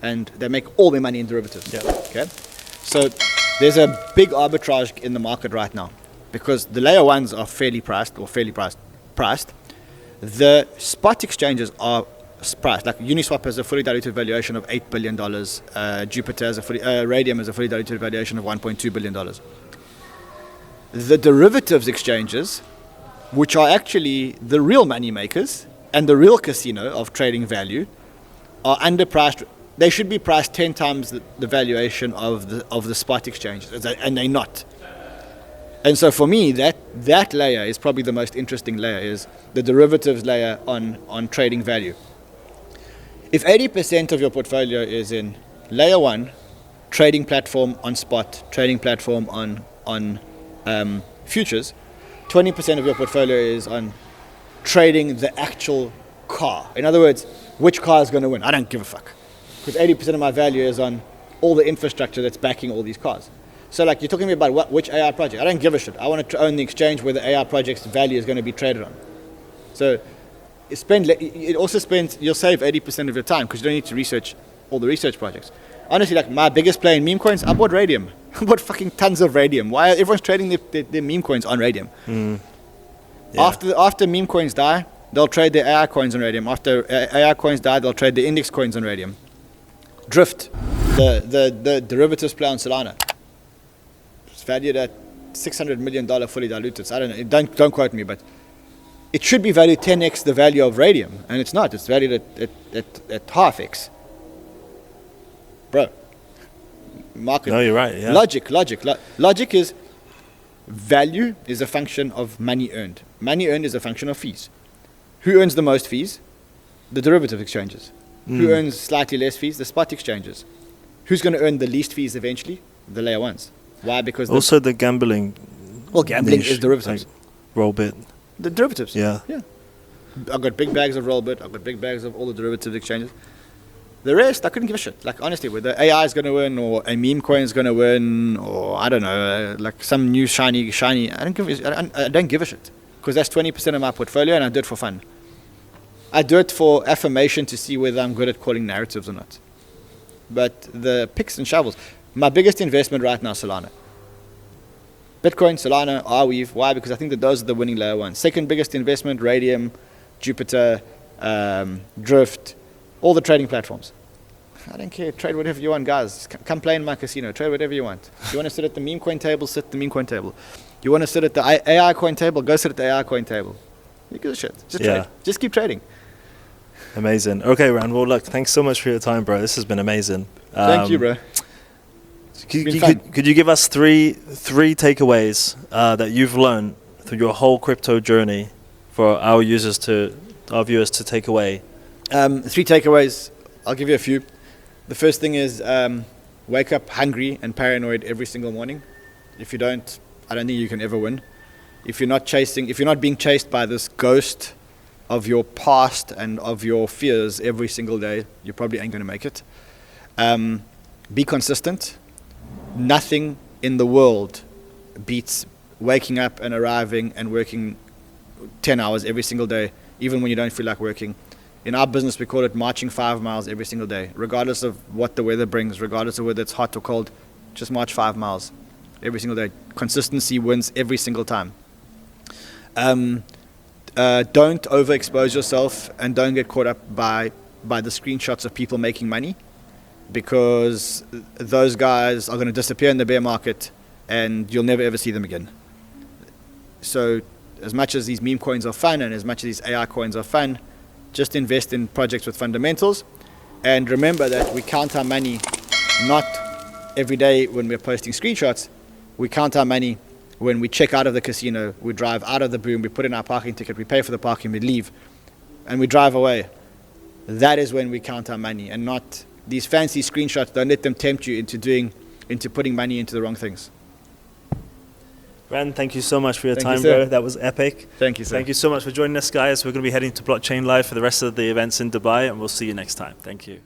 and they make all their money in derivatives. Yeah. Okay, so there's a big arbitrage in the market right now because the layer ones are fairly priced. The spot exchanges are priced. Like Uniswap has a fully diluted valuation of $8 billion. Jupiter has Radium has a fully diluted valuation of $1.2 billion. The derivatives exchanges, which are actually the real money makers and the real casino of trading value, are underpriced. They should be priced 10 times the valuation of the spot exchanges, and they're not. And so for me, that layer is probably the most interesting layer, is the derivatives layer on trading value. If 80% of your portfolio is in layer one, trading platform on spot, trading platform on futures, 20% of your portfolio is on trading the actual car. In other words, which car is going to win? I don't give a fuck. Because 80% of my value is on all the infrastructure that's backing all these cars. So like you're talking to me about which AI project. I don't give a shit. I want to own the exchange where the AI project's value is going to be traded on. So you'll save 80% of your time because you don't need to research all the research projects. Honestly, like my biggest play in meme coins, I bought Radium. I bought fucking tons of Radium. Why? Everyone's trading their meme coins on Radium. Mm. Yeah. After meme coins die, they'll trade their AI coins on Radium. After AI coins die, they'll trade the index coins on Radium. Drift, the derivatives play on Solana. It's valued at $600 million fully diluted. So I don't know. Don't quote me, but it should be valued 10x the value of Radium, and it's not. It's valued at half x. Bro, market. No, you're right. Yeah. Logic is value is a function of money earned. Money earned is a function of fees. Who earns the most fees? The derivative exchanges. Who earns slightly less fees? The spot exchanges. Who's going to earn the least fees eventually? The layer ones. Why? Because also the gambling. Well, gambling niche, is derivatives. like Rollbit. The derivatives. Yeah. Yeah. I've got big bags of Rollbit. I've got big bags of all the derivative exchanges. The rest, I couldn't give a shit. Like, honestly, whether AI is going to win or a meme coin is going to win or, I don't know, like some new shiny, I don't give a shit. Because that's 20% of my portfolio and I do it for fun. I do it for affirmation to see whether I'm good at calling narratives or not. But the picks and shovels, my biggest investment right now is Solana. Bitcoin, Solana, Arweave. Why? Because I think that those are the winning layer ones. Second biggest investment, Radium, Jupiter, Drift, all the trading platforms. I don't care. Trade whatever you want, guys. Come play in my casino. Trade whatever you want. If you want to sit at the meme coin table, sit at the meme coin table. You want to sit at the AI coin table, go sit at the AI coin table. You give a shit. Just trade. Just keep trading. Amazing. Okay, Ran. Well, look, thanks so much for your time, bro. This has been amazing. Thank you, bro. Could you give us three takeaways that you've learned through your whole crypto journey for our viewers to take away? 3 takeaways. I'll give you a few. The first thing is wake up hungry and paranoid every single morning. If you don't, I don't think you can ever win. If you're not being chased by this ghost of your past and of your fears every single day, you probably ain't going to make it. Be consistent. Nothing in the world beats waking up and arriving and working 10 hours every single day, even when you don't feel like working. In our business, we call it marching 5 miles every single day, regardless of what the weather brings, regardless of whether it's hot or cold. Just march 5 miles every single day. Consistency wins every single time. Don't overexpose yourself and don't get caught up by the screenshots of people making money, because those guys are going to disappear in the bear market and you'll never ever see them again. So as much as these meme coins are fun and as much as these AI coins are fun, just invest in projects with fundamentals, and remember that we count our money not every day when we're posting screenshots. We count our money when we check out of the casino, we drive out of the boom, we put in our parking ticket, we pay for the parking, we leave, and we drive away. That is when we count our money, and not these fancy screenshots. Don't let them tempt you into putting money into the wrong things. Ran, thank you so much for your Thank time, you, sir. bro. That was epic. Thank you, sir. Thank you so much for joining us, guys. We're going to be heading to Blockchain Live for the rest of the events in Dubai, and we'll see you next time. Thank you.